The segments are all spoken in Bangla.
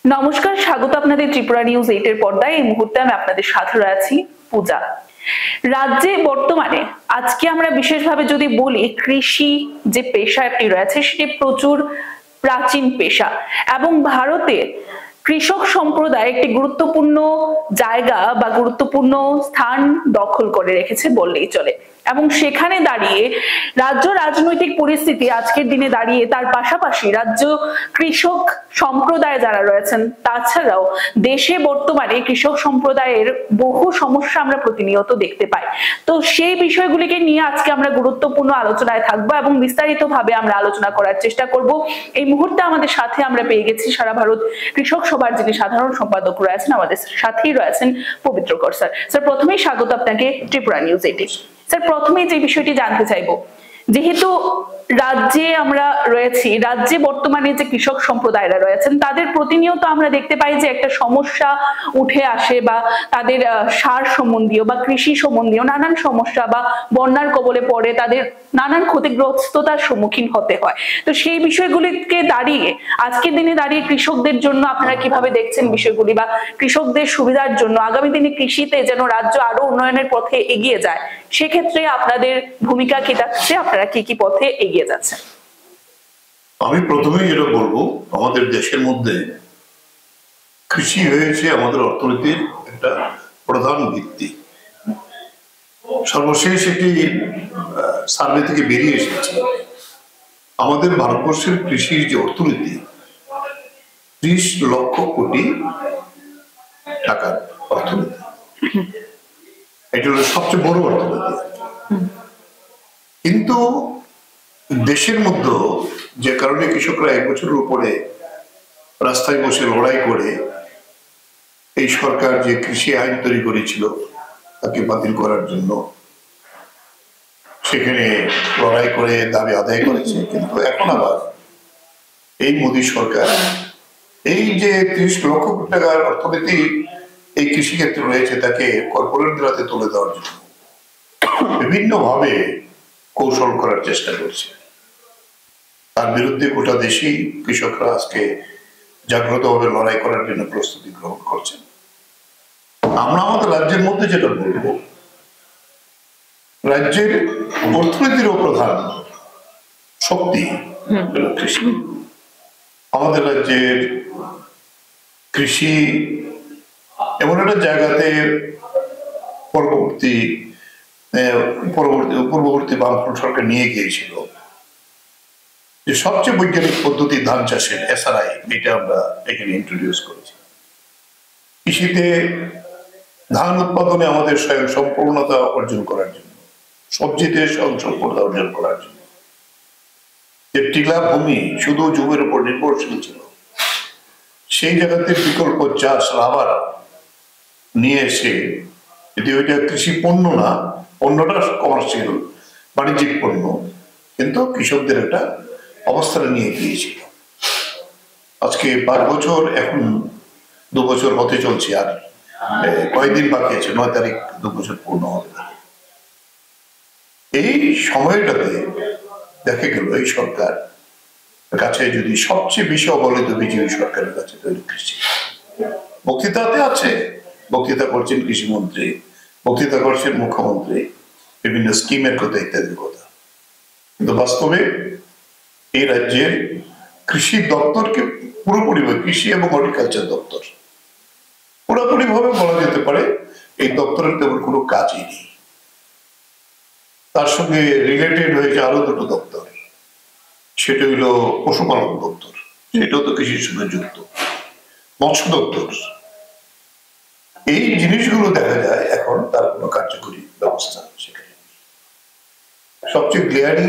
নমস্কার, স্বাগত আপনাদের ত্রিপুরা নিউজ 8 এর পর্দায়। এই মুহূর্তে আমি আপনাদের সাথে আছি পূজা। রাজ্যে বর্তমানে আজকে আমরা বিশেষভাবে যদি বলি, কৃষি যে পেশাটি রয়েছে সেটি প্রচুর প্রাচীন পেশা এবং ভারতে কৃষক সম্প্রদায় একটি গুরুত্বপূর্ণ জায়গা বা গুরুত্বপূর্ণ স্থান দখল করে রেখেছে বললেই চলে। এবং সেখানে দাঁড়িয়ে রাজ্য রাজনৈতিক পরিস্থিতি আজকের দিনে দাঁড়িয়ে তার পাশাপাশি রাজ্য কৃষক সম্প্রদায় যারা রয়েছেন, তাছাড়াও দেশে বর্তমানে কৃষক সম্প্রদায়ের বহু সমস্যা আমরা প্রতিনিয়ত দেখতে পাই। তো সেই বিষয়গুলিকে নিয়ে আজকে আমরা গুরুত্বপূর্ণ আলোচনায় থাকবো এবং বিস্তারিতভাবে আমরা আলোচনা করার চেষ্টা করব। এই মুহূর্তে আমাদের সাথে আমরা পেয়ে গেছি সারা ভারত কৃষক সভার যিনি সাধারণ সম্পাদক রয়েছেন, আমাদের সাথেই রয়েছেন পবিত্র কর স্যার। স্যার, প্রথমেই স্বাগত আপনাকে ত্রিপুরা নিউজ 8। স্যার, প্রথমেই যে বিষয়টি জানতে চাইবো, যেহেতু রাজ্যে আমরা রয়েছি, রাজ্যে বর্তমানে যে কৃষক সম্প্রদায়রা রয়েছেন তাদের প্রতিনিয়ত আমরা দেখতে পাই যে একটা সমস্যা উঠে আসে, বা তাদের সার সম্বন্ধীয় বা কৃষি সম্বন্ধীয় নানান সমস্যা, বা বন্যার কবলে পড়ে তাদের নানান ক্ষতিগ্রস্ততার সম্মুখীন হতে হয়। তো সেই বিষয়গুলিকে দাঁড়িয়ে আজকের দিনে দাঁড়িয়ে কৃষকদের জন্য আপনারা কিভাবে দেখছেন বিষয়গুলি, বা কৃষকদের সুবিধার জন্য আগামী দিনে কৃষিতে যেন রাজ্য আরো উন্নয়নের পথে এগিয়ে যায়, সেক্ষেত্রে আপনাদের ভূমিকা কি থাকছে, আপনারা কি কি পথে এগিয়ে যাচ্ছেন? আমি প্রথমেই যেটা বলবো, আমাদের দেশের মধ্যে কৃষি হয়েছে আমাদের অর্থনীতির একটা প্রধান ভিত্তি। সর্বশেষ একটি সার্ভে থেকে বেরিয়ে এসেছে আমাদের ভারতবর্ষের কৃষির যে অর্থনীতি 30 লক্ষ কোটি টাকার অর্থনীতি। এটা হলো সবচেয়ে বড় অর্থনীতি। কিন্তু দেশের মধ্যে যে কারণে কৃষকরা 1 বছরের উপরে রাস্তায় বসে লড়াই করে এই সরকার যে কৃষি আইন তৈরি করেছিল তাকে বাতিল করার জন্য সেখানে লড়াই করে দাবি আদায় করেছে। কিন্তু এখন আবার এই মোদী সরকার এই যে 30 লক্ষ কোটি টাকার অর্থনীতি এই কৃষি ক্ষেত্রে রয়েছে তাকে কর্পোরেটদের হাতে তুলে দেওয়ার জন্য বিভিন্ন ভাবে কৌশল করার চেষ্টা করছে। তার বিরুদ্ধে গোটা দেশি কৃষকরা আজকে জাগ্রতভাবে লড়াই করার জন্য প্রস্তুতি গ্রহণ করছেন। আমরা আমাদের রাজ্যের মধ্যে যেটা বলবো, রাজ্যের অর্থনীতিরও প্রধান শক্তি হলো কৃষি। আমাদের রাজ্যের কৃষি এমন একটা জায়গাতে পূর্ববর্তী বামফ্রন্ট সরকার নিয়ে গিয়েছিল যে সবচেয়ে বৈজ্ঞানিক পদ্ধতি ধান চাষের SRI, এটা আমরা এখানে ইন্ট্রোডিউস করেছি। কৃষিতে ধান উৎপাদনে আমাদের স্বয়ং সম্পূর্ণতা অর্জন করার জন্য, সবজিতে স্বয়ং সম্পূর্ণতা অর্জন করার জন্য, যে টিলা ভূমি শুধু জমির উপর নির্ভরশীল ছিল সেই জায়গাতে বিকল্প চাষ রাবার নিয়ে এসে, যদি ওইটা কৃষি পণ্য না, পণ্যটা কমার্শিয়াল বাণিজ্যিক পণ্য, কিন্তু কৃষকদের একটা অবস্থানে নিয়ে গিয়েছিল। আজকে 5 বছর, এখন 2 বছর হতে চলছে, আর কয়েকদিন বাকি আছে, 9 তারিখ 2 বছর পূর্ণ হবে। এই সময়টাতে দেখা গেল এই সরকার কাছে যদি সবচেয়ে বেশি অবহেলিত বিজেপি সরকারের কাছে তৈরি কৃষি। বক্তৃতাতে আছে, বক্তৃতা করছেন কৃষিমন্ত্রী, বক্তৃতা করছেন মুখ্যমন্ত্রী, বিভিন্ন স্কিমের কথা ইত্যাদির কথা, কিন্তু বাস্তবে এই রাজ্যের কৃষি দপ্তরকে পুরোপুরি, কৃষি এবং হর্টিকালচার দপ্তর পুরোপুরি ভাবে বলা যেতে পারে এই দপ্তরের তেমন কোনো কাজই নেই। তার সঙ্গে রিলেটেড হয়েছে আরো 2টো দপ্তর, সেটা হলো পশুপালন দপ্তর, সেটাও তো কৃষির সঙ্গে যুক্ত, মৎস্য দপ্তর। এই জিনিসগুলো দেখা যায় এখন তার কোনো কার্যকরী ব্যবস্থা সেখানে। সবচেয়ে গ্লেয়ারিং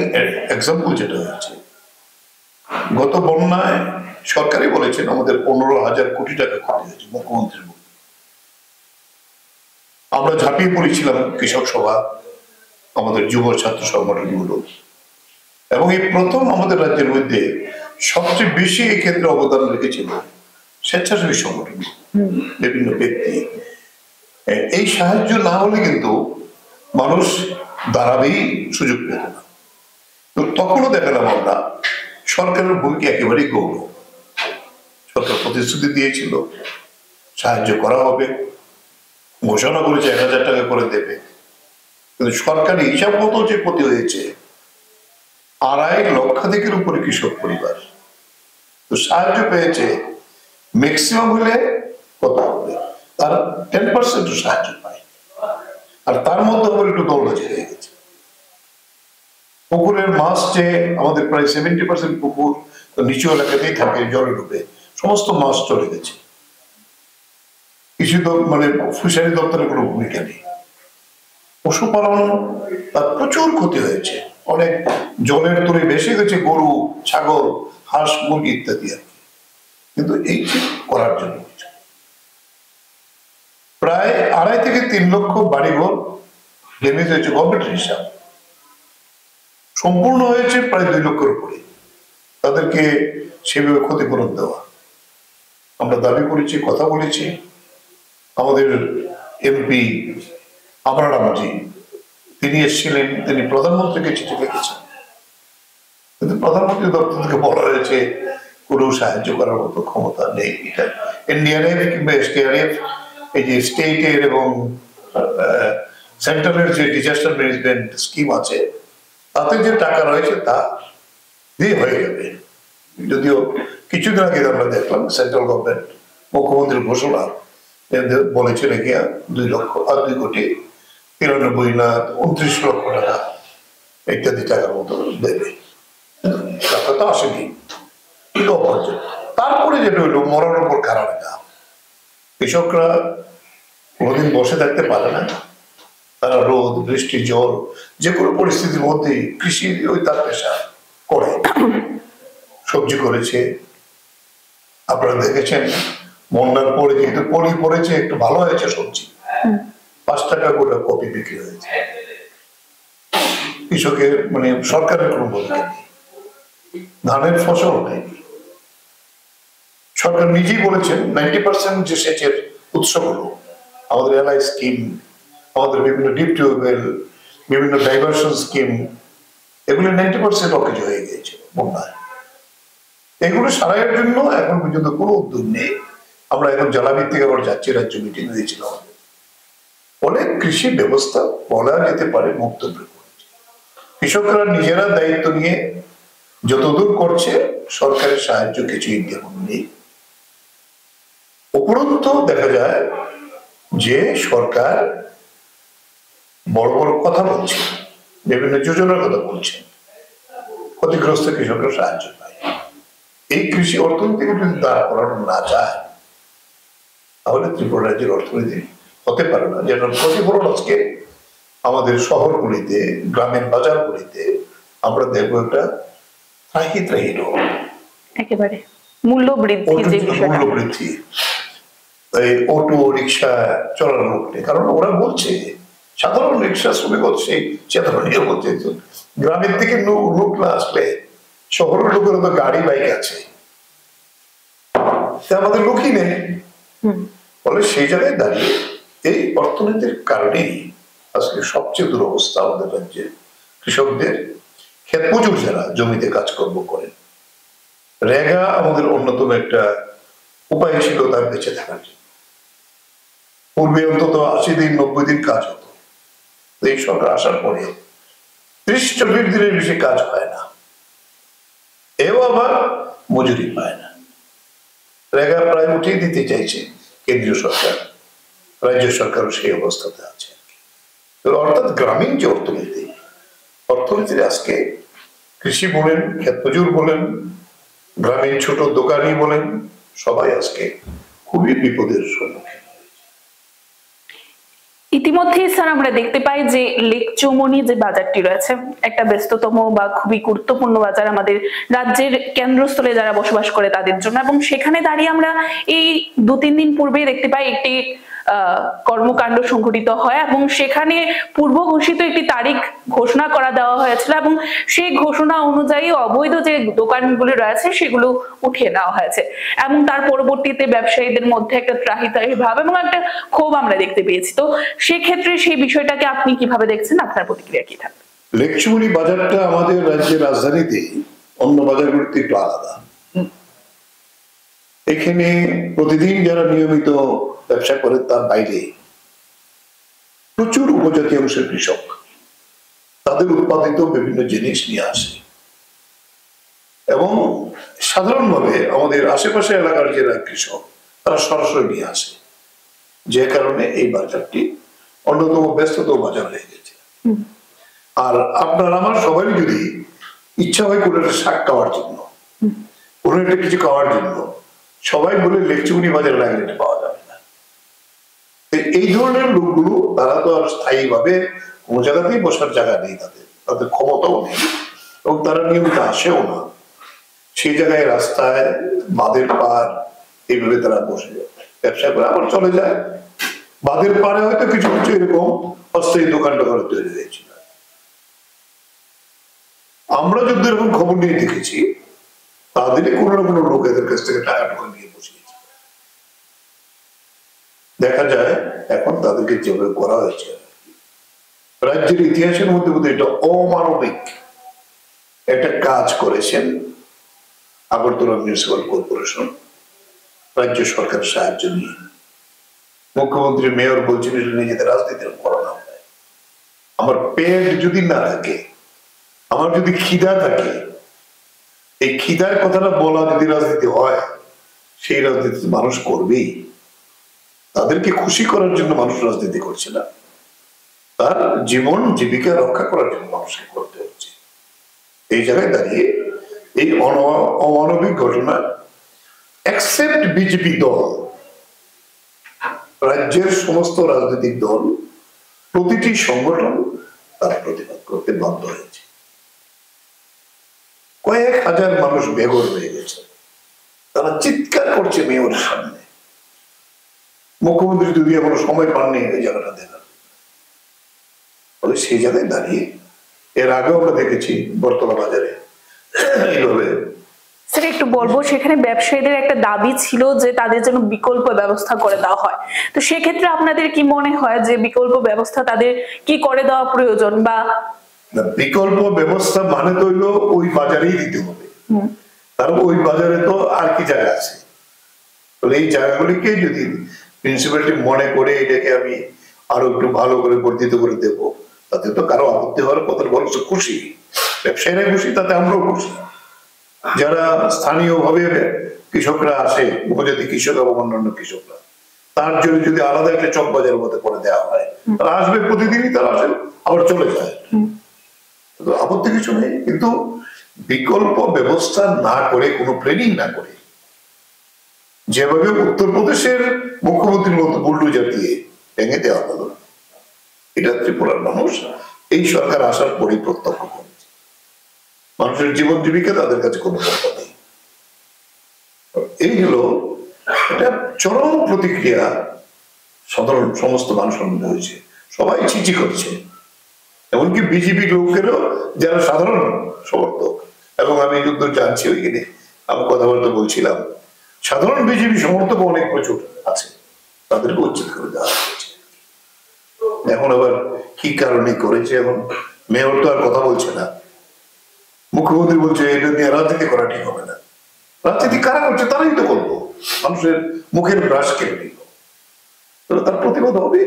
এক্সাম্পল যেটা হয়েছে, গত বন্যায় সরকারই বলেছেন আমাদের 15,000 কোটি টাকা ক্ষতি হয়েছে, মুখ্যমন্ত্রীর মুখে। আমরা ঝাঁপিয়ে পড়েছিলাম কৃষক সভা, আমাদের যুব ছাত্র সংগঠনগুলো, এবং এই প্রথম আমাদের রাজ্যের মধ্যে সবচেয়ে বেশি এই ক্ষেত্রে অবদান রেখেছিল স্বেচ্ছাসেবী সংগঠন, বিভিন্ন ব্যক্তি। এই সাহায্য না হলে কিন্তু মানুষ দাঁড়াবেই সুযোগ পেত না। তো তখনও দেখালাম আমরা সরকারের ভূমিকা একেবারেই গৌণ। সরকার প্রতিশ্রুতি দিয়েছিল সাহায্য করা হবে, ঘোষণা করেছে 1,000 টাকা করে দেবে, কিন্তু সরকারি হিসাব মতো যে ক্ষতি হয়েছে 2.5 লক্ষাধিকের উপরে কৃষক পরিবার, তো সাহায্য পেয়েছে ম্যাক্সিমাম হলে কত হবে, তার 10% সাহায্য পায়, আর তার মধ্যে আবার একটু দৌড়াজি হয়ে গেছে। পুকুরের মাছ যে আমাদের প্রায় 70% পুকুর নিচু এলাকাতেই থাকে, জলে ডুবে সমস্ত মাছ চলে গেছে। কৃষি মানে ফিশারি দপ্তরের কোনো ভূমিকা নেই। পশুপালন তার প্রচুর ক্ষতি হয়েছে, অনেক জলের তরে ভেসে গেছে গরু, ছাগল, হাঁস, মুরগি ইত্যাদি আর কি, কিন্তু এই করার জন্য প্রায় 2.5 থেকে 3 লক্ষ বাড়িঘর ড্যামেজ হয়েছে গভর্নমেন্টের হিসাব, সম্পূর্ণ হয়েছে প্রায় 2 লক্ষের উপরে, তাদেরকে সেভাবে ক্ষতিপূরণ দেওয়া। আমরা দাবি করেছি, কথা বলেছি, আমাদের এমপি আমরারামজি তিনি এসেছিলেন, তিনি প্রধানমন্ত্রীকে চিঠি লিখেছেন, কিন্তু প্রধানমন্ত্রী দপ্তর থেকে বলা হয়েছে কোনো সাহায্য করার মতো ক্ষমতা নেই। এটা এনডিআরএফ কিংবা এসডিআরএফ, এই যে স্টেটের এবং সেন্ট্রালের যে ডিজাস্টার ম্যানেজমেন্ট স্কিম আছে তাতে যে টাকা রয়েছে তা দিয়ে হয়ে যাবে। যদিও কিছুদিন আগে আমরা দেখলাম সেন্ট্রাল গভর্নমেন্ট মুখ্যমন্ত্রীর ঘোষণা বলেছে নাকি 2 কোটি 93 না 29 লক্ষ টাকা ইত্যাদি টাকার মতো দেবে, টাকা তো আসেনি, কিন্তু তারপরে যেটা হইলো মরার উপর কারণ না, কৃষকরা কোনোদিন বসে থাকতে পারে না, তারা রোদ বৃষ্টি জল যে কোনো পরিস্থিতির মধ্যে কৃষি ওই তার পেশা করে, সবজি করেছে। আপনারা দেখেছেন বন্যার পরে যেহেতু পলি পড়েছে একটু ভালো হয়েছে সবজি, 5 টাকা করে কপি বিক্রি হয়েছে। কৃষকের মানে সরকারের কোনো ভূমিকা নেই, ধানের ফসল নেয়নি। সরকার নিজেই বলেছেন 90% যে সেচের উৎসগুলো আমাদের এলআই স্কিম, আমাদের বিভিন্ন ডিপ টিউবওয়েল, বিভিন্ন ডাইভার্সন স্কিম, এগুলো 90% অকেজ হয়ে গিয়েছে বন্যায়। এগুলো সারাইয়ের জন্য এখন পর্যন্ত কোনো উদ্যোগ নেই। আমরা এখন জলাভিত্তিক আবার যাচ্ছি, রাজ্য মিটিং দিয়েছিলাম, অনেক কৃষি ব্যবস্থা বলা যেতে পারে মুক্তব্য করেছে। কৃষকরা নিজেরা দায়িত্ব নিয়ে যতদূর করছে, সরকারের সাহায্য কিছুই তেমন নেই। উপরন্তু দেখা যায় যে সরকার বড় বড় কথা বলছে, বিভিন্ন যোজনার কথা বলছে, ক্ষতিগ্রস্ত কৃষকরা সাহায্য পায়। এই কৃষি অর্থনীতিকে যদি দাঁড় করানো না যায় তাহলে ত্রিপুরা রাজ্যের অর্থনীতি হতে পারে না। যেন প্রতিফলন আজকে আমাদের শহরগুলিতে, গ্রামের বাজারগুলিতে আমরা দেখবো একটা ত্রাহি একেবারে মূল্য বৃদ্ধি, যে মূল্য বৃদ্ধি, এই অটো রিক্সা চলার লোক নেই। কারণ ওরা বলছে সাধারণ রিক্সা শ্রমিক হচ্ছে চেতনা বলছে গ্রামের থেকে লোক না আসলে শহরের লোকের তো গাড়ি বাইক আছে, আমাদের লোকই নেই। ফলে সেই জায়গায় দাঁড়িয়ে এই অর্থনীতির কারণেই আজকে সবচেয়ে দুরবস্থা আমাদের রাজ্যে। কৃষকদের ক্ষেত মজুর যারা জমিতে কাজকর্ম করেন, রেগা আমাদের অন্যতম একটা উপায় ছিল তার বেঁচে থাকার জন্য। পূর্বে অন্তত 80 দিন 90 দিন কাজ হতো, এই সরকার আসার পরে 30-40 দিনের বেশি কাজ হয় না, এও আবার মজুরি পায় না। রেগা প্রায় উঠিয়ে দিতে চাইছে কেন্দ্রীয় সরকার, রাজ্য সরকারও সেই অবস্থাতে আছে। অর্থাৎ গ্রামীণ যে অর্থনীতির আজকে কৃষি বলেন, ক্ষেত মজুর বলেন, গ্রামীণ ছোট দোকানি বলেন, সবাই আজকে খুবই বিপদের সম্মুখীন। ইতিমধ্যে স্যার আমরা দেখতে পাই যে লেকচৌমনি যে বাজারটি রয়েছে, একটা ব্যস্ততম বা খুবই গুরুত্বপূর্ণ বাজার আমাদের রাজ্যের কেন্দ্রস্থলে যারা বসবাস করে তাদের জন্য, এবং সেখানে দাঁড়িয়ে আমরা এই 2-3 দিন পূর্বেই দেখতে পাই একটি কর্মকাণ্ড সংঘটিত হয় এবং সেখানে পূর্ব ঘোষিত একটি তারিখ ঘোষণা করা দেওয়া হয়েছিল এবং সেই ঘোষণা অনুযায়ী অবৈধ যে দোকানগুলো রয়েছে সেগুলো উঠিয়ে নেওয়া হয়েছে এবং তার পরবর্তীতে ব্যবসায়ীদের মধ্যে একটা ত্রাহি ভাব এবং একটা ক্ষোভ আমরা দেখতে পেয়েছি। তো সেক্ষেত্রে সেই বিষয়টাকে আপনি কিভাবে দেখছেন, আপনার প্রতিক্রিয়া কি থাকবে? লেকচুমনি বাজারটা আমাদের রাজ্যের রাজধানীতে অন্য বাজারগুলিতে একটু আলাদা। এখানে প্রতিদিন যারা নিয়মিত ব্যবসা করে তার বাইরে প্রচুর উপজাতি অংশের কৃষক তাদের উৎপাদিত বিভিন্ন জিনিস নিয়ে আসে এবং সাধারণভাবে আমাদের আশেপাশে এলাকার যারা কৃষক তারা সরাসরি নিয়ে আসে, যে কারণে এই বাজারটি অন্যতম ব্যস্ততম বাজার হয়ে গেছে। আর আপনার আমার সবারই যদি ইচ্ছা হয় কোনো একটা শাক খাওয়ার জন্য, কোনো একটা কিছু খাওয়ার জন্য, সবাই বলে লেকচুগুনি বাজারে না গেলে পাওয়া যাবে না। এই ধরনের লোকগুলো তারা তো আর স্থায়ী ভাবে কোনো জায়গাতেই বসার জায়গা নেই, তাদের ক্ষমতাও নেই এবং তারা নিয়মিত আসেও না। সেই জায়গায় রাস্তায় বাঁধের পার এইভাবে তারা বসে ব্যবসা করে আবার চলে যায়। বাঁধের পারে হয়তো কিছু কিছু এরকম অস্থায়ী দোকান টোকান তৈরি হয়েছিল। আমরা যদি এরকম খবর নিয়ে দেখেছি তাদেরই কোনো না কোনো লোক এদের কাছ থেকে টাকা টোকা নিয়ে বসিয়েছে। দেখা যায় এখন তাদেরকে যেভাবে করা হয়েছে রাজ্যের ইতিহাসের মধ্যে বোধহয় এটা অমানবিক একটা কাজ করেছেন আগরতলা মিউনিসিপাল কর্পোরেশন রাজ্য সরকার সাহায্য নিয়ে। মুখ্যমন্ত্রী মেয়র বলছেন এটা নিজেদের রাজনীতির করানো হয়। আমার পেট যদি না থাকে, আমার যদি খিদা থাকে, এই খিদার কথাটা বলা যদি রাজনীতি হয়, সেই রাজনীতি মানুষ করবেই। তাদেরকে খুশি করার জন্য মানুষ রাজনীতি করছে না, তার জীবন জীবিকা রক্ষা করার জন্য মানুষকে করতে হচ্ছে। এই জায়গায় দাঁড়িয়ে এই অমানবিক ঘটনা এক্সেপ্ট বিজেপি দল, রাজ্যের সমস্ত রাজনৈতিক দল, প্রতিটি সংগঠন তার প্রতিবাদ করতে বাধ্য হয়েছে। কয়েক হাজার মানুষ বেঘর হয়ে গেছে, তারা চিৎকার করছে মেয়রের সামনে। মুখ্যমন্ত্রী যদি এখনো সময় পাননি এই জায়গাটা দেখার, তবে সেই জায়গায় দাঁড়িয়ে এর আগেও আমরা দেখেছি বর্তলা বাজারে এইভাবে। স্যার একটু বলবো, সেখানে ব্যবসায়ীদের একটা দাবি ছিল যে তাদের জন্য বিকল্প ব্যবস্থা করে দেওয়া হয়, তো সেক্ষেত্রে আপনাদের কি মনে হয় যে বিকল্প ব্যবস্থা তাদের কি করে দেওয়া প্রয়োজন? বা বিকল্প ব্যবস্থা মানে তো হইলো ওই বাজারেই দিতে হবে, কারণ ওই বাজারে তো আর কি জায়গা আছে। এই জায়গাগুলিকে যদি প্রিন্সিপালিটি মনে করে এটাকে আমি আরো একটু ভালো করে বর্ধিত করে দেবো, তাতে তো কারো আপত্তি হওয়ার কথা, বরঞ্চ খুশি ব্যবসায়ীরা খুশি, তাতে আমরাও খুশি। যারা স্থানীয় ভাবে কৃষকরা আসে, উপজাতি কৃষক এবং অন্যান্য কৃষকরা, তার জন্য যদি আলাদা একটা চক বাজারের মধ্যে করে দেওয়া হয়, তারা আসবে প্রতিদিনই, তারা আসে আবার চলে যায়, আপত্তি কিছু নেই। কিন্তু বিকল্প ব্যবস্থা না করে, কোনো প্ল্যানিং না করে, যেভাবে উত্তরপ্রদেশের মুখ্যমন্ত্রীর মতো বুলডোজার দিয়ে ভেঙে দেওয়া হলো, এটা ত্রিপুরার মানুষ এই সরকার আসার পরই প্রত্যক্ষ করেছে। মানুষের জীবন জীবিকা তাদের কাছে কোনো কথা নেই। এই হলো এটা চরম প্রতিক্রিয়া সাধারণ সমস্ত মানুষের মধ্যে হয়েছে, সবাই চিঠি করছে, এমনকি বিজেপি লোকেরও যারা সাধারণ সমর্থক, এবং আমি যুদ্ধ জানছি ওইখানে আমি কথাবার্তা বলছিলাম, সাধারণ বিজেপি সমর্থক অনেক প্রচুর আছে, তাদেরকে উচ্ছেদ করে দেওয়া হয়েছে। এখন আবার কি কারণে করেছে, এখন মেয়র তো আর কথা বলছে না, মুখ্যমন্ত্রী বলছে এটা নিয়ে রাজনীতি করা ঠিক হবে না। রাজনীতি কারা করছে? তারাই তো করবো, মানুষের মুখের ব্রাশ কেড়ে নিল, তার প্রতিবাদ হবে।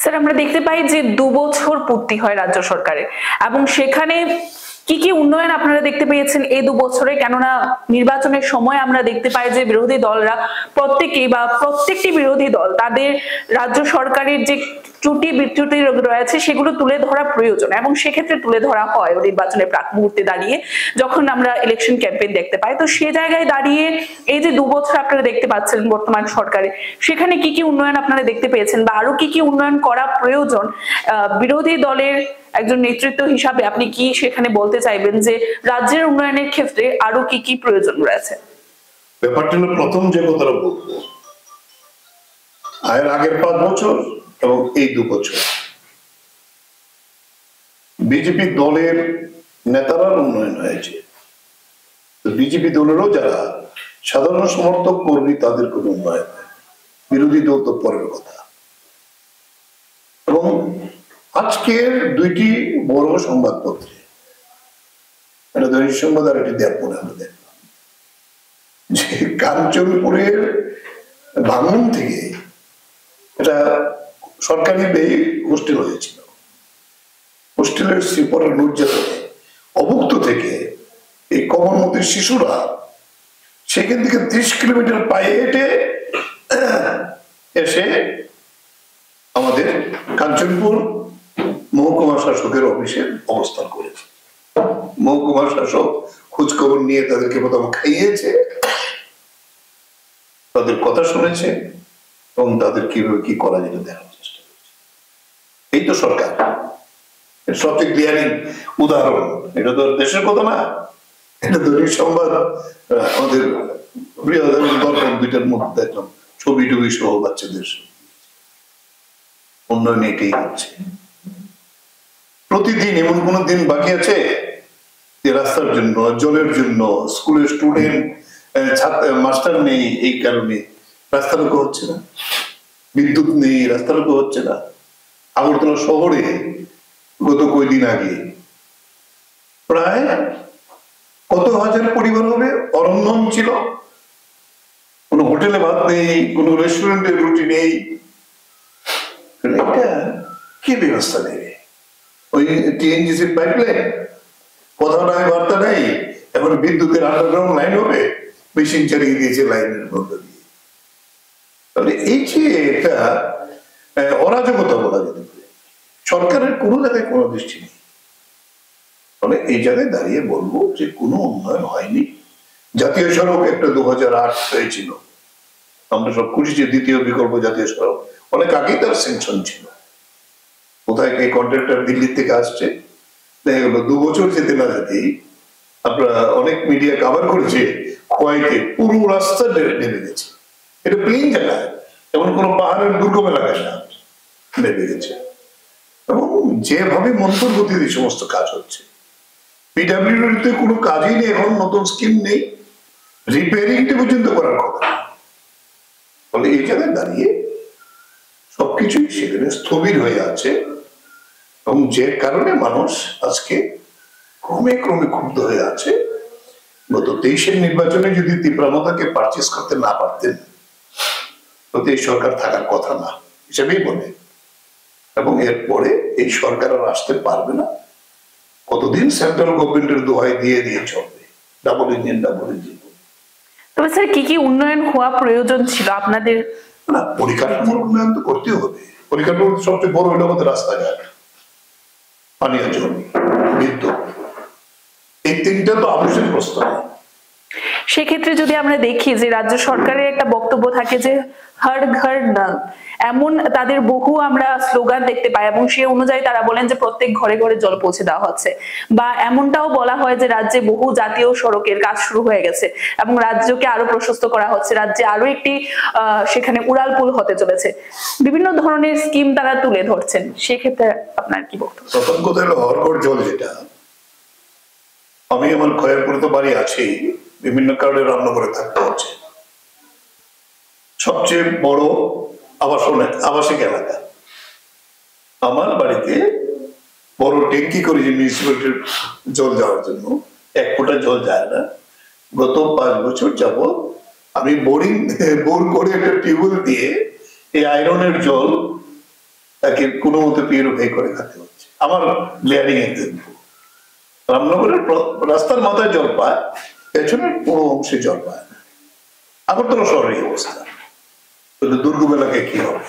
স্যার আমরা দেখতে পাই যে 2 বছর পূর্তি হয় রাজ্য সরকারের, এবং সেখানে কি কি উন্নয়ন আপনারা দেখতে পেয়েছেন এই 2 বছরে? কেননা নির্বাচনের সময় আমরা দেখতে পাই যে বিরোধী দলরা প্রত্যেকটি বিরোধী দল তাদের রাজ্য সরকারের যে ত্রুটি বিচ্যুতি রয়েছে সেগুলো তুলে ধরা প্রয়োজন, এবং সেক্ষেত্রে তুলে ধরা হয় নির্বাচনের প্রাক মুহূর্তে দাঁড়িয়ে, যখন আমরা ইলেকশন ক্যাম্পেইন দেখতে পাই। তো সে জায়গায় দাঁড়িয়ে এই যে 2 বছর আপনারা দেখতে পাচ্ছেন বর্তমান সরকারে, সেখানে কি কি উন্নয়ন আপনারা দেখতে পেয়েছেন, বা আরো কি কি উন্নয়ন করা প্রয়োজন? বিরোধী দলের একজন নেতৃত্ব হিসাবে আপনি কি সেখানে বলতে চাইবেন যে রাজ্যের উন্নয়নের ক্ষেত্রে আরো কি কি প্রয়োজন রয়েছে? ব্যাপারটা হলো, প্রথম যে কথাটা বলবো, আগের 5 বছর এবং এই 2 বছর বিজেপি দলের নেতারা উন্নয়ন হয়েছে, বিজেপি দলেরও যারা সাধারণ সমর্থক কর্মী তাদের কোনো উন্নয়ন হয়, বিরোধী দল তো পরের কথা। এবং আজকের 2টি বড় সংবাদপত্রে, একটা দৈনিক সংবাদ আর একটি দেবপুরে আমরা দেখলাম, যে কাঞ্চনপুরের ভাঙন থেকে এটা সরকারি ব্যয় হোস্টেল হয়েছিল, হোস্টেলের শ্রীপরা নির্যাতনে অভুক্ত থেকে এই কমলমতির শিশুরা সেখান থেকে 30 কিলোমিটার পায়ে হেঁটে এসে আমাদের কাঞ্চনপুর মহকুমা শাসকের অফিসে অবস্থান করেছে। মহকুমা শাসক খোঁজ খবর নিয়ে তাদেরকে প্রথম খাইয়েছে, তাদের কথা শুনেছে এবং তাদের কিভাবে কি করা যেত দেখার চেষ্টা করেছে। এই তো সরকার, সবচেয়ে গ্লিয়ারিং উদাহরণ। এটা তো দেশের কথা না, এটা দৈনিক সংবাদ আমাদের দর্পণ দুইটার মধ্যে দেখলাম ছবি টবি সহ বাচ্চাদের উন্নয়ন এটাই হচ্ছে। প্রতিদিন এমন কোন দিন বাকি আছে যে রাস্তার জন্য, জলের জন্য, স্কুলের স্টুডেন্ট ছাত্র মাস্টার নেই এই কারণে রাস্তা রোকো হচ্ছে না, বিদ্যুৎ নেই রাস্তা রোকো হচ্ছে না। আগরতলা শহরে গত কয়েকদিন আগে প্রায় কত হাজার পরিবার হবে অরণ্যম ছিল, কোন হোটেলে ভাত নেই, কোন রেস্টুরেন্টের রুটি নেই। এটা কি ব্যবস্থা নেবে? ওই টিএনজিসির পাইপলাইন, কথা নাই বার্তা নাই, এখন বিদ্যুতের আন্ডারগ্রাউন্ড লাইন হবে, মেশিন চালিয়ে দিয়েছে লাইনের মধ্যে দিয়ে। তাহলে এই যে এটা অরাজকতা বলা যেতে পারে, সরকারের কোনো জায়গায় কোনো দৃষ্টি নেই। ফলে এই জায়গায় দাঁড়িয়ে বলবো যে কোনো উন্নয়ন হয়নি। জাতীয় সড়ক একটা 2008 হয়েছিল, আমরা সব খুশি যে দ্বিতীয় বিকল্প জাতীয় সড়ক অনেক আগেই তার স্যাংশন ছিল। কোথায় এই কন্ট্রাক্টর দিল্লি থেকে আসছে, দেখা গেল 2 বছর যেতে না যেতেই আপনারা অনেক মিডিয়া কভার করেছে খোয়াইতে পুরো রাস্তা নেমে গেছে। এটা প্লেন জায়গায়, এমন কোনো পাহাড়ের দুর্গম এলাকায় না, নেমে গেছে। এবং যেভাবে মন্তর গতিতে সমস্ত কাজ হচ্ছে, পিডাব্লিউডিতে কোনো কাজই নেই, এখন নতুন স্কিম নেই, রিপেয়ারিংটা পর্যন্ত করার কথা। ফলে এই জায়গায় দাঁড়িয়ে সবকিছুই সেখানে স্থবির হয়ে আছে এবং যে কারণে মানুষ আজকে ক্রমে ক্রমে ক্ষুব্ধ হয়ে আছে। গত 23-এর নির্বাচনে যদি তীব্রমতাকে পারচেস করতে না পারতেন তাতে এই সরকার থাকার কথা না হিসেবেই বলে, এবং এরপরে এই সরকার আর আসতে পারবে না। কতদিন সেন্ট্রাল গভর্নমেন্টের দোহাই দিয়ে দিয়ে চলবে, ডাবল ইঞ্জিন ডাবল ইঞ্জিন। তবে স্যার কি কি উন্নয়ন হওয়া প্রয়োজন ছিল আপনাদের? না, পরিকাঠামোর উন্নয়ন তো করতে হবে। পরিকাঠামোর সবচেয়ে বড় হলো আমাদের রাস্তাঘাট, পানীয় জল, বিদ্যুৎ, এই তিনটা তো আবশ্যক প্রস্তাব। সেক্ষেত্রে যদি আমরা দেখি যে রাজ্য সরকারের একটা বক্তব্য থাকে যে হর ঘর নল, এমন তাদের বহু আমরা স্লোগান দেখতে পাই এবং সে অনুযায়ী তারা বলেন যে প্রত্যেক ঘরে ঘরে জল পৌঁছে দেওয়া হচ্ছে, বা এমনটাও বলা হয় যে রাজ্যে বহু জাতীয় সড়কের কাজ শুরু হয়ে গেছে এবং রাজ্যকে আরো প্রশস্ত করা হচ্ছে, রাজ্যে আরো একটি সেখানে উড়ালপুল হতে চলেছে। বিভিন্ন ধরনের স্কিম তারা তুলে ধরছেন, সেক্ষেত্রে আপনার কি বক্তব্য? প্রথম কথা হলো হর ঘর জল, যেটা আমি আমার খয়েরপুরে তো বাড়ি আছেই, বিভিন্ন কারণে রামনগরে থাকতে হচ্ছে, সবচেয়ে বড় আবাসিক এলাকা। আমার বাড়িতে বড় ট্যাঙ্কি করে যে মিউনিসিপ্যালিটির জল যাওয়ার জন্য 1 ফোঁটা জল যায় না। গত 5 বছর যাবত আমি বোর করে একটা টিউবওয়েল দিয়ে এই আয়রনের জল তাকে কোনো মতে পিউরিফাই করে খেতে হচ্ছে। আমার লেয়ারিং এক্সাম্পল, রামনগরের রাস্তার মাথায় জল পায়, পেছনের পুরো অংশে জল পায় না। আগরতলা শহরের অবস্থা, দুর্গম এলাকায় কি হবে?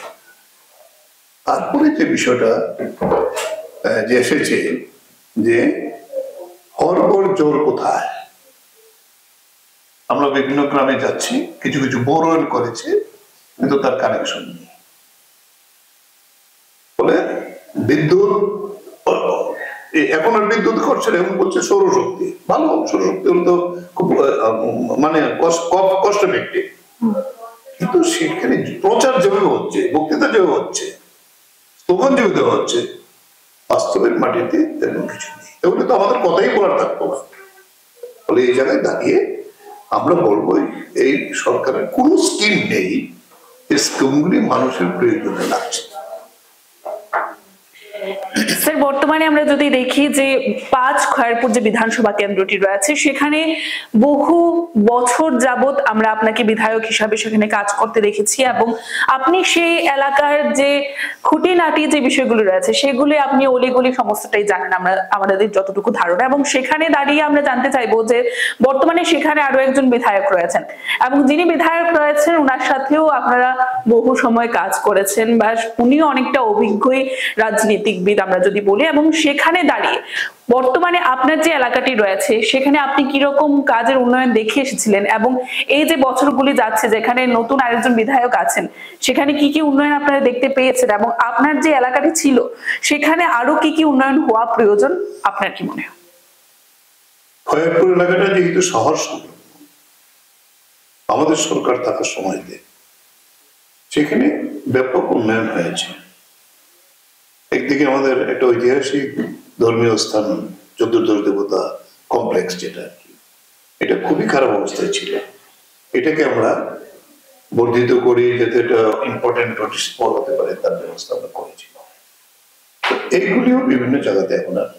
তারপরে যে বিষয়টা যে এসেছে যে হর ঘর জল কোথায়, আমরা বিভিন্ন গ্রামে যাচ্ছি, কিছু কিছু বোরওয়েল করেছে কিন্তু তার কানেকশন নেই। বলে বিদ্যুৎ এখন আর বিদ্যুৎ করছে না, এখন বলছে সৌরশক্তি। ভালো, সৌরশক্তি হলো তো খুব মানে কষ্ট এফেক্টিভ, কিন্তু সেখানে প্রচার যেভাবে হচ্ছে, বক্তৃতা যেভাবে হচ্ছে, স্লোগান যেভাবে দেওয়া হচ্ছে, বাস্তবের মাটিতে তেমন কিছু নেই। এগুলো তো আমাদের কথাই বলার থাকতো না। ফলে এই জায়গায় দাঁড়িয়ে আমরা বলবো এই সরকারের কোন স্কিম নেই, এই স্কিমগুলি মানুষের প্রয়োজনে লাগছে। স্যার, বর্তমানে আমরা যদি দেখি যে 5 খয়েরপুর যে বিধানসভা কেন্দ্রটি রয়েছে সেখানে বহু বছর যাবত আমরা আপনাকে বিধায়ক হিসাবে সেখানে কাজ করতে দেখেছি এবং আপনি সেই এলাকার যে খুঁটিনাটি যে বিষয়গুলো রয়েছে সেগুলো আপনি অলিগলি সমস্তটাই জানেন, আমরা আমাদের যতটুকু ধারণা। এবং সেখানে দাঁড়িয়ে আমরা জানতে চাইবো যে বর্তমানে সেখানে আরো একজন বিধায়ক রয়েছেন এবং যিনি বিধায়ক রয়েছেন ওনার সাথেও আপনারা বহু সময় কাজ করেছেন বা উনিও অনেকটা অভিজ্ঞই রাজনীতিকবিদ আমরা যদি বলি, এবং সেখানে দাঁড়িয়ে বর্তমানে আপনার যে এলাকাটি রয়েছে সেখানে আপনি কিরকম কাজের উন্নয়ন দেখে এসেছিলেন এবং এই যে বছরগুলি যাচ্ছে যেখানে নতুন আরেকজন বিধায়ক আছেন সেখানে কি কি উন্নয়ন আপনারা দেখতে পেয়েছেন এবং আপনার যে এলাকাটি ছিল সেখানে আরো কি কি উন্নয়ন হওয়া প্রয়োজন আপনার কি মনে হয়? খয়েরপুর এলাকাটা যেহেতু শহর সংলগ্ন, আমাদের সরকার থাকার সময়তে সেখানে ব্যাপক উন্নয়ন হয়েছে। একদিকে আমাদের একটা ঐতিহাসিক ধর্মীয় স্থান চতুর্দশ দেবতা কমপ্লেক্স, যেটা এটা খুবই খারাপ অবস্থায় ছিল, এটাকে আমরা বর্ধিত করি যাতে এটা ইম্পর্টেন্ট টুরিস্ট স্পট হতে পারে তার ব্যবস্থা আমরা করেছি। এইগুলিও বিভিন্ন জায়গাতে এখন আর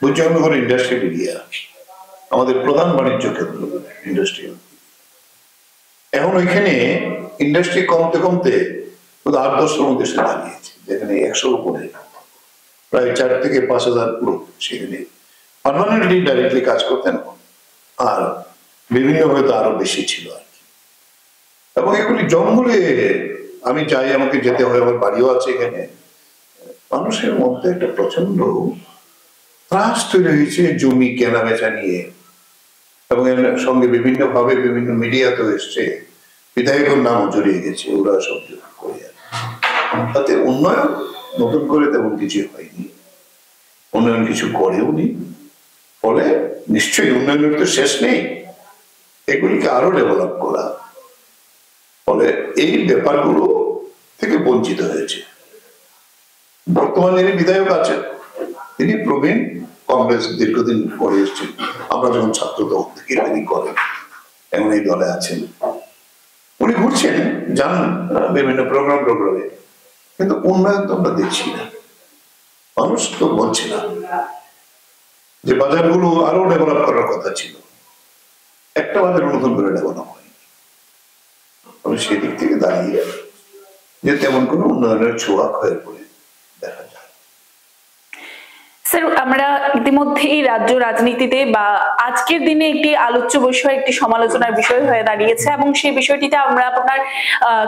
বুঝজনগর ইন্ডাস্ট্রিয়াল এরিয়া, আমাদের প্রধান বাণিজ্য কেন্দ্র ইন্ডাস্ট্রিয়াল, এখন ওইখানে ইন্ডাস্ট্রি কমতে কমতে 8-10টার মধ্যে এসে দাঁড়িয়েছে, যেখানে 100-র উপরে প্রায় 4 থেকে 5,000 লোক সেখানে পার্মানেন্টলি ডাইরেক্টলি কাজ করতেন, আর বিভিন্ন হয়তো আরো বেশি ছিল আর কি। এবং এগুলি জঙ্গলে আমি যাই, আমাকে যেতে হয়, আমার বাড়িও আছে এখানে। মানুষের মধ্যে একটা প্রচন্ড ত্রাস তৈরি হয়েছে জমি কেনা বেচা নিয়ে, এবং এর সঙ্গে বিভিন্ন ভাবে বিভিন্ন মিডিয়াতেও এসছে, বিধায়কের নামও জড়িয়ে গেছে, ওরা সব করে। তাতে উন্নয়ন নতুন করে তেমন কিছু হয়নি, উন্নয়ন কিছু করেও নি, ফলে নিশ্চয়ই উন্নয়নের তো শেষ নেই, এগুলিকে আরো ডেভেলপ করা, ফলে এই ব্যাপারগুলো থেকে বঞ্চিত হয়েছে। বর্তমানে যিনি বিধায়ক আছেন তিনি প্রবীণ, কংগ্রেস দীর্ঘদিন পরে এসছেন, আমরা যখন ছাত্র দল থেকে তিনি করেন, এমন এই দলে আছেন, উনি ঘুরছেন, যান বিভিন্ন প্রোগ্রামে, কিন্তু উন্নয়ন তো আমরা দেখছি না। মানুষ তো বলছে না যে বাজারগুলো আরো ডেভেলপ করার কথা ছিল, একটা বাজার নতুন করে ডেভেলপ হয়নি। সেদিক থেকে দাঁড়িয়ে যে তেমন কোনো উন্নয়নের ছোঁয়া হয়ে পড়ে দেখা যায়। স্যার, আমরা ইতিমধ্যেই রাজ্য রাজনীতিতে বা আজকের দিনে একটি আলোচ্য বিষয়, একটি সমালোচনার বিষয় হয়ে দাঁড়িয়েছে এবং সেই বিষয়টিতে আমরা আপনার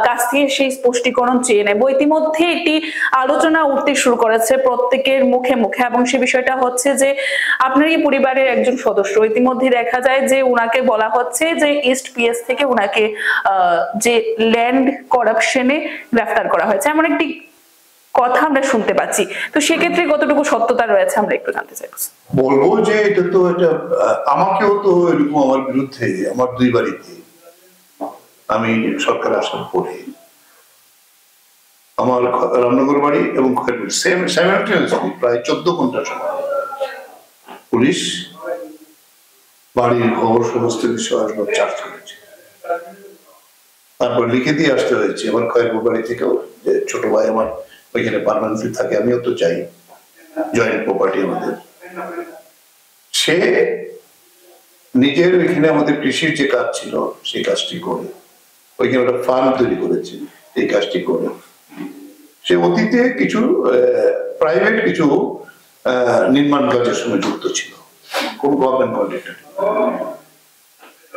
কাছ থেকে সেই স্পষ্টীকরণ চেয়ে নেব। ইতিমধ্যে একটি আলোচনা উঠতে শুরু করেছে প্রত্যেকের মুখে মুখে, এবং সে বিষয়টা হচ্ছে যে আপনারই পরিবারের একজন সদস্য, ইতিমধ্যে দেখা যায় যে উনাকে বলা হচ্ছে যে ইস্ট পিএস থেকে উনাকে যে ল্যান্ড করাপশনে গ্রেফতার করা হয়েছে, এমন একটি কথা আমরা শুনতে পাচ্ছি। তো সেক্ষেত্রে কতটুকু সত্যতা রয়েছে আমরা একটু জানতে চাইবো। বলবো যে এটা তো এটা আমাকেও তো এরকম আমার বিরুদ্ধে আমার 2 বাড়িতে আমি সরকার আসার পরে আমার রামনগর বাড়ি এবং প্রায় 14 ঘন্টা সময় পুলিশ বাড়ির খবর সমস্ত কিছু আসবার চার্জ করেছে, তারপর লিখে দিয়ে আসতে হয়েছে। আমার খয়েরপুর বাড়ি থেকেও, যে ছোট ভাই আমার ওইখানে পার্মানেন্টলি থাকে, আমিও তো চাই, জয়েন্ট প্রপার্টি আমাদের, সে নিজের ওইখানে আমাদের কৃষির যে কাজ ছিল সেই কাজটি করে, ওইখানে একটা ফার্ম তৈরি করেছে, এই কাজটি করে সে অতীতে কিছু প্রাইভেট কিছু নির্মাণ কাজের সঙ্গে যুক্ত ছিল, কোন গভর্নমেন্ট কন্ট্রাক্টর,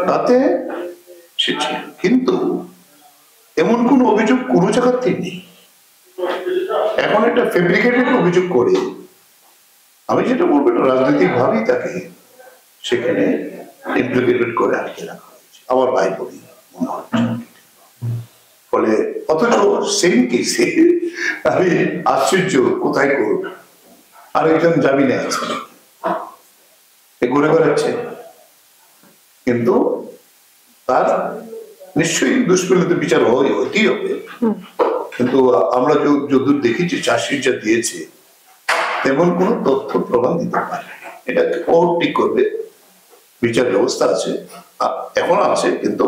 তাতে সে ছিল। কিন্তু এমন কোন অভিযোগ কোনো জায়গাতে নেই। এখন একটা ফেব্রিকেটেড অভিযোগ করে, আমি যেটা বলবো এটা রাজনৈতিক ভাবেই তাকে সেখানে ইমপ্লিকেটেড করে আটকে রাখা হয়েছে, আমার ভাই বলি মনে হচ্ছে। ফলে অথচ সেম কেসে আমি আশ্চর্য, কোথায় কোর্ট, আরেকজন জামিনে আছে, ঘুরে বেড়াচ্ছে, কিন্তু তার নিশ্চয়ই দুষ্কৃত বিচার হইতেই হবে। কিন্তু আমরা যতদূর দেখেছি চার্জশিট যা দিয়েছে তেমন কোন তথ্য প্রমাণ দিতে পারে, এটা কোর্ট ঠিক করবে, বিচার ব্যবস্থা আছে, এখন আছে, কিন্তু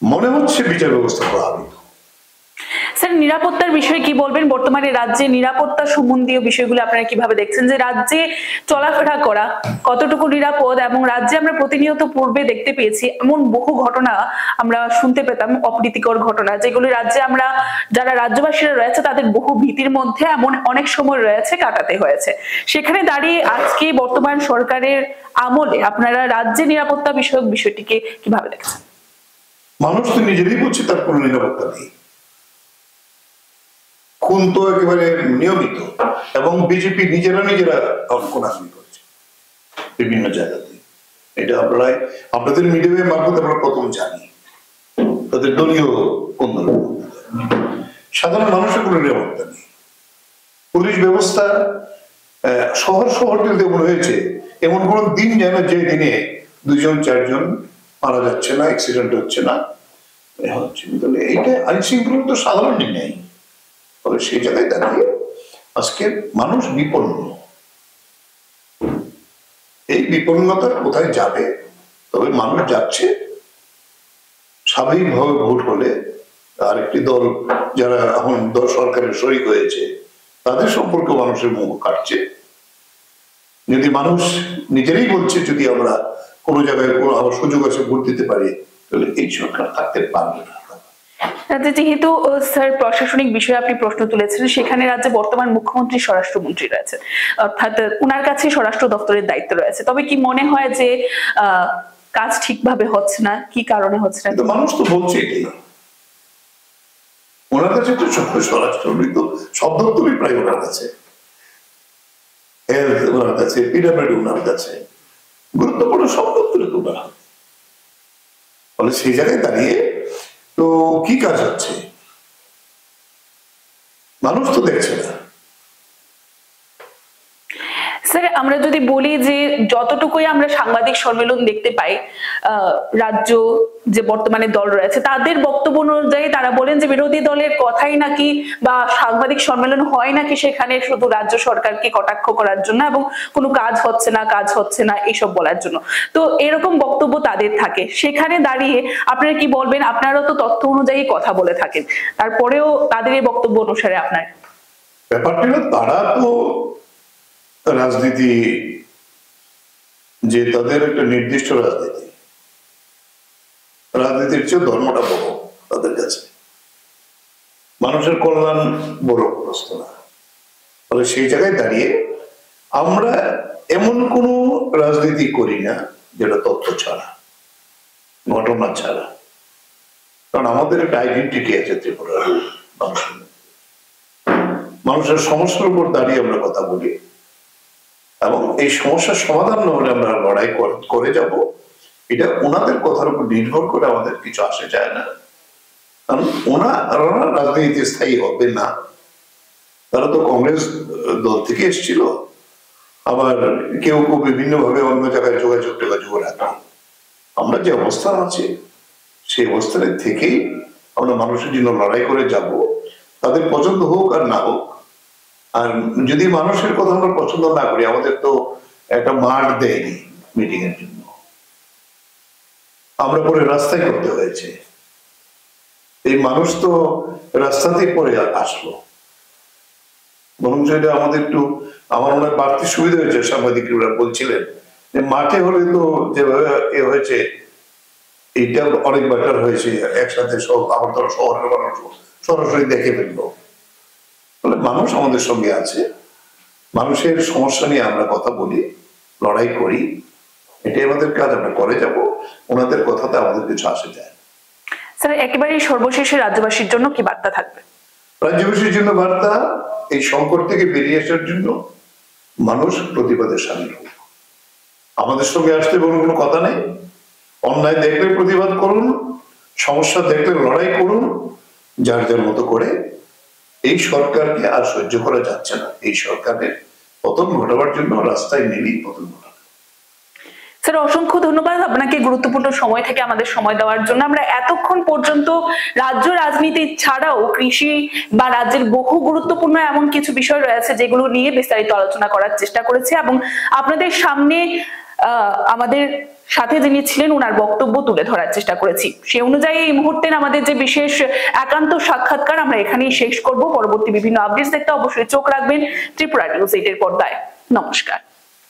মনে হচ্ছে বিচার ব্যবস্থা প্রভাবিত। স্যার, নিরাপত্তার বিষয়ে কি বলবেন? বর্তমানে রাজ্যে নিরাপত্তা সম্বন্ধীয় বিষয়গুলো আপনারা কিভাবে দেখছেন, যে রাজ্যে চলাফেরা করা কতটুকু নিরাপদ, এবং রাজ্যে আমরা প্রতিনিয়ত পূর্বে দেখতে পেয়েছি এমন বহু ঘটনা আমরা শুনতে পেতাম, অপ্রীতিকর ঘটনা, যেগুলি রাজ্যে আমরা যারা রাজ্যবাসীরা রয়েছে তাদের বহু ভীতির মধ্যে এমন অনেক সময় রয়েছে কাটাতে হয়েছে। সেখানে দাঁড়িয়ে আজকে বর্তমান সরকারের আমলে আপনারা রাজ্যে নিরাপত্তা বিষয়ক বিষয়টিকে কিভাবে দেখছেন? মানুষ তো নিজেরই বলছে তার কোনো নিরাপত্তা নেই। খুন তো একেবারে নিয়মিত, এবং বিজেপি নিজেরা খুনাখুনি করছে বিভিন্ন জায়গাতে। এটা আপনাদের মিডিয়ামের মারফত আমরা প্রথম জানি, তাদের দলীয় কোন্দলের মধ্যে। সাধারণ মানুষের কোনো নিরাপত্তা নেই। পুলিশ ব্যবস্থা শহরটিতে এমন হয়েছে, এমন কোন দিন যেন যে দিনে 2-4 মারা যাচ্ছে না, অ্যাক্সিডেন্ট হচ্ছে না, এইটা আইন শৃঙ্খলা তো সাধারণ নেই। তবে সেই জায়গায় দাঁড়িয়ে আজকে মানুষ বিপন্ন। এই বিপন্নতা কোথায় যাবে? তবে মানুষ যাচ্ছে স্বাভাবিকভাবে ভোট হলে। আরেকটি দল যারা এখন সরকারের শরিক হয়েছে তাদের সম্পর্কে মানুষের মুখ কাটছে। যদি মানুষ নিজেরাই বলছে যদি আমরা কোনো জায়গায় আবার সুযোগ আছে ভোট দিতে পারি, তাহলে এই সরকার থাকতে পারবে না। যেহেতু স্যার প্রশাসনিক বিষয়ে আপনি প্রশ্ন তুলেছেন, সেখানে রাজ্যে বর্তমান মুখ্যমন্ত্রী স্বরাষ্ট্রমন্ত্রী রয়েছে, অর্থাৎ উনার কাছে স্বরাষ্ট্র দপ্তরের দায়িত্ব রয়েছে। তবে কি মনে হয় যে কাজ ঠিকভাবে হচ্ছে না? কি কারণে হচ্ছে না? মানুষ তো বলছে এটাই, ওনার কাছে তো স্বরাষ্ট্র সব দপ্তরই প্রায় ওনার কাছে, হেলথ ওনার কাছে, পিডাব্লিউডি ওনার কাছে, গুরুত্বপূর্ণ সব দপ্তরে তো ওনার। ফলে সেই জায়গায় দাঁড়িয়ে তো কি কাজ হচ্ছে মানুষ তো দেখছে না। স্যার, আমরা যদি বলি যে যতটুকুই আমরা সাংবাদিক সম্মেলন দেখতে পাই, রাজ্য যে বর্তমানে দল রয়েছে তাদের বক্তব্য অনুযায়ী তারা বলেন যে বিরোধী দলের কথাই নাকি বা সাংবাদিক সম্মেলন হয় নাকি সেখানে শুধু রাজ্য সরকারকে কটাক্ষ করার জন্য এবং কোনো কাজ হচ্ছে না এইসব বলার জন্য। তো এরকম বক্তব্য তাদের থাকে। সেখানে দাঁড়িয়ে আপনারা কি বলবেন? আপনারাও তো তথ্য অনুযায়ী কথা বলে থাকেন, তারপরেও তাদের এই বক্তব্য অনুসারে আপনার ব্যাপারটা না, তারা তো রাজনীতি যে তাদের একটা নির্দিষ্ট রাজনীতির চেয়ে ধর্মটা বড় তাদের কাছে, মানুষের কল্যাণ বড় প্রশ্ন না। ফলে সেই জায়গায় দাঁড়িয়ে আমরা এমন কোন রাজনীতি করি না যেটা তথ্য ছাড়া, ঘটনা ছাড়া। কারণ আমাদের একটা আইডেন্টিটি আছে ত্রিপুরার মানুষের সমস্যার উপর দাঁড়িয়ে আমরা কথা বলি, এবং এই সমস্যার সমাধান না হলে আমরা লড়াই করে যাব। এটা ওনাদের কথার উপর নির্ভর করে আমাদের কিছু আসে যায় না। কারণ ওনারা রাজনীতিতে স্থায়ী হবে না। তারা তো কংগ্রেস দল থেকে এসেছিল, আবার কেউ কেউ বিভিন্ন ভাবে অন্য জায়গায় যোগাযোগ রাখে। আমরা যে অবস্থান আছে সেই অবস্থানে থেকেই আমরা মানুষের জন্য লড়াই করে যাব, তাদের পছন্দ হোক আর না হোক। আর যদি মানুষের কথা আমরা পছন্দ না করি, আমাদের তো একটা মাঠ দেয়নি মিটিং এর জন্য, আমরা পরে রাস্তায় করতে হয়েছে। এই মানুষ তো রাস্তাতেই পরে আসলো। বরং এটা আমাদের একটু আমার মনে হয় বাড়তি সুবিধা হয়েছে। সাংবাদিকরা বলছিলেন যে মাঠে হলে তো যেভাবে এ হয়েছে এইটা অনেক বেটার হয়েছে, একসাথে সব আমার ধরো শহরের মানুষ সরাসরি দেখে ফেললো। ফলে মানুষ আমাদের সঙ্গে আছে, মানুষের সমস্যা নিয়ে আমরা কথা বলি, লড়াই করি, এটাই আমাদের কাজ, আমরা করে যাব। ওনাদের কথাতে আমাদের কিছু আসে যায়। স্যার, একেবারে সর্বশেষে রাজ্যবাসীর জন্য কি বার্তা থাকবে? রাজ্যবাসীর জন্য বার্তা, এই সংকট থেকে বেরিয়ে আসার জন্য মানুষ প্রতিবাদে সামিল হোক। আমাদের সঙ্গে আসতে কোনো কথা নেই। অন্যায় দেখলে প্রতিবাদ করুন, সমস্যা দেখলে লড়াই করুন, যার যার মতো করে। এই সরকারকে আর সহ্য করা যাচ্ছে না। এই সরকারের পতন ঘটাবার জন্য রাস্তায় নেমেই পতন ঘটাবে। স্যার, অসংখ্য ধন্যবাদ আপনাকে গুরুত্বপূর্ণ সময় থেকে আমাদের সময় দেওয়ার জন্য। আমরা এতক্ষণ পর্যন্ত রাজ্য রাজনীতি ছাড়াও কৃষি বা রাজ্যের বহু গুরুত্বপূর্ণ এমন কিছু বিষয় রয়েছে যেগুলো নিয়ে বিস্তারিত আলোচনা করার চেষ্টা করেছি, এবং আপনাদের সামনে আমাদের সাথে যিনি ছিলেন ওনার বক্তব্য তুলে ধরার চেষ্টা করেছি। সে অনুযায়ী এই মুহূর্তে আমাদের যে বিশেষ একান্ত সাক্ষাৎকার আমরা এখানেই শেষ করব। পরবর্তী বিভিন্ন আপডেটস দেখতে অবশ্যই চোখ রাখবেন ত্রিপুরা নিউজ 8 এর পর্দায়। নমস্কার।